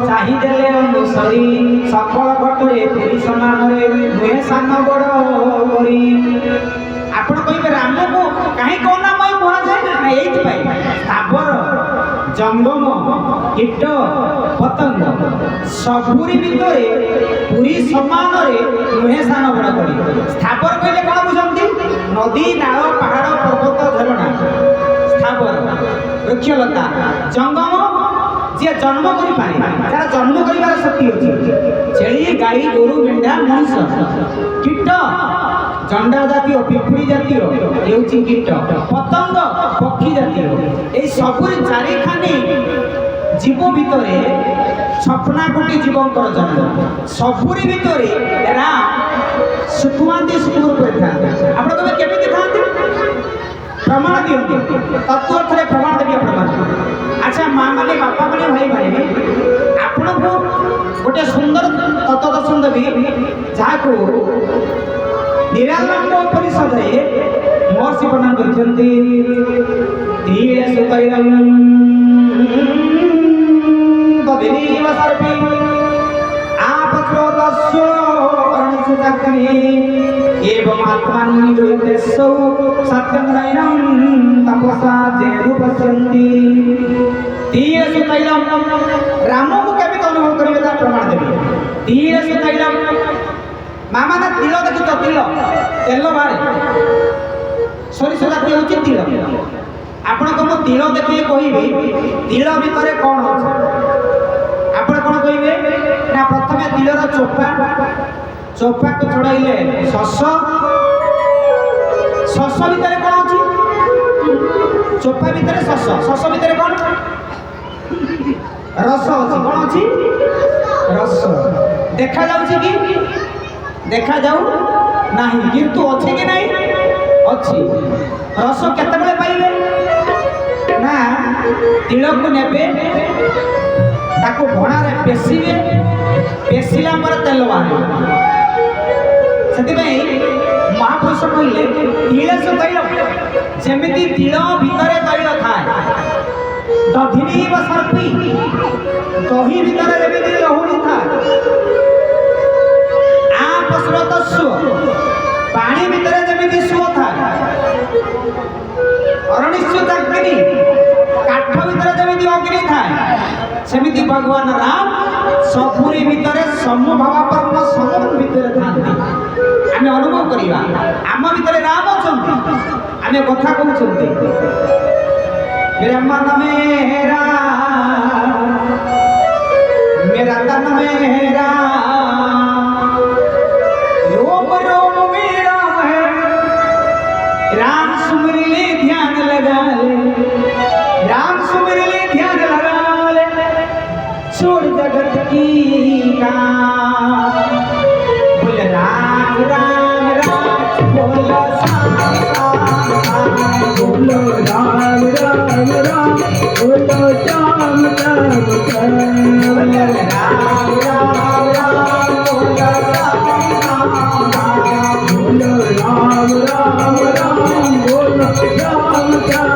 चाहिदेले अनुसरी सकल घटरे पुरी समानरे नुहे सान बड़ करी आपण कहिबे राम को काहे को नाम कुहा जाय ना एइथ पाई स्थावर जंगम कीट पतंग सबुरी भितरे पुरी समानरे नुहे सान बड़ करी स्थावर कहले कोन बुझंती नदी नाळ पहाड़ पर्वत झरणा स्थावर वृक्षलता जंगम जे जन्म करि पारे तार जन्म करिवार शक्ति अछि छेली गाई गोरु मेंढा मनुष्य कीट जंडा जातीय पिपड़ी जातीय हेउछि कीट पतंग पक्षी जातीय ए सबुरी चारि खानी जीव भितरे सपना कोटी जीवंकर जन्म सबुरी भितरे राम सुकुमांती सुकुर करथा आपण कबे केमिति थांती प्रमाण दियंती तत्व अर्थरे प्रमाण देबी प्रमाण अच्छा माँ माने बापा माने भाई माने आपण को गोटे सुंदर तत्व दर्शन देबी जहाँ को निरालंब परिषद रे महर्षि प्रणाम करछंती धीरे सुतैलम तदिनीव सर्पी आपक्रोधस्य कर्णसुतकने एवं आत्मानं निजोदेशौ सत्यं नयनं तपसा जेरुपस्यन्ति धीरे सुतैलम राम को केबे अनुभव करिवे ता प्रमाण देबी धीरे सुतैलम मामा ना तिल देखि तो तिल तेल बारे सॉरी सदा के होची तिल आपण को मो तिल देखि कहिबे तिल भितरे कोन होछ आपण कोन कहिबे ना प्रथमे तिलर चोपा चोपा को छड़ाइले शस शस भितरे कोन होची चोपा भितरे शस शस भितरे कोन रस होची कोन होची रस देखा जाउची कि देखा जाऊ नहीं किंतु अच्छे कि नहीं अच्छी रस केते बेले पाइबे ना तिल को नेबे ताको भणा रे पेसीबे पेसीला पर तेल बाहर सेति भाई महापुरुष कहले तिल से तैल जेमिति तिल भितरे तैल थाए दधिनी व सर्पी दही भितरे जेमिति लहुणी थाए पानी भितर जमी सुओ था अरनिश्चित अग्नि काठ भितर जमी अग्नि था सेमिति भगवान राम सबुरी भितर समभावापन्न समूह भितर थांती आमे अनुभव करिवा आम भितर राम अछंती आमे कथा कहउछंती मेरा मन मेरा मेरा तन मेरा राम सुमिर ले ध्यान लगा ले राम सुमिर ले ध्यान लगा ले छोड़ जगत की का बोल राम राम राम बोलो बोलो राम राम राम बोलो श्याम श्याम बोल राम राम राम बोलो राम राम राम बोलो राम राम राम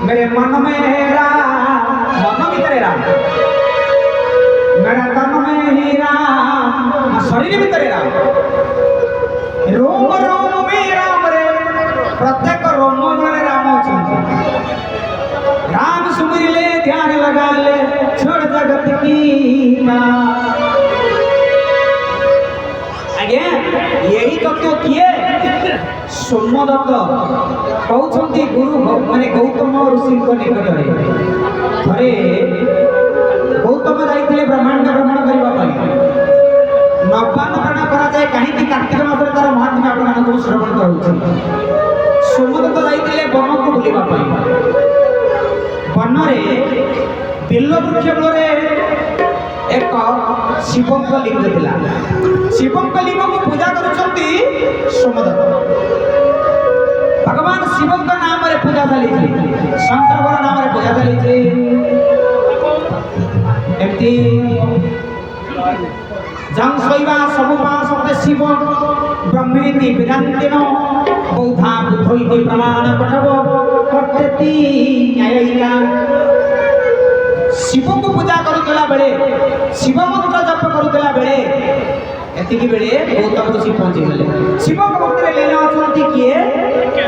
मेरे मन में राम मन भीतर राम मेरा तन में ही राम शरीर भीतर राम दीना आज्ञा यही तत्व किए सोमदत्त कहते गुरु माने गौतम ऋषि निकट थे गौतम जाते ब्रह्मांड भ्रमण करने नवान प्राण कराए कहीं कार्तिक मास तार महात्म्य आपको श्रवण कर सोमदत्त जाते वन को बुलवाई वन बेल वृक्ष मूल एक शिव लिंग थिला शिव लिंग को पूजा करुछंती सोमदत्त भगवान शिव नाम रे पूजा चली शंकर नाम रे पूजा चली एमती जंग शैवा सबुपा सत्य शिव ब्रह्मेति वेदांतेन बौद्धा बुद्धैति प्रमाण पठव कर्तेति न्यायिका शिव को पूजा करुला बेले शिव मंत्र जप करुला बेले एतिकी बेले गौतम ऋषि पहुंची गले शिव भक्त रे लेना अछंती किए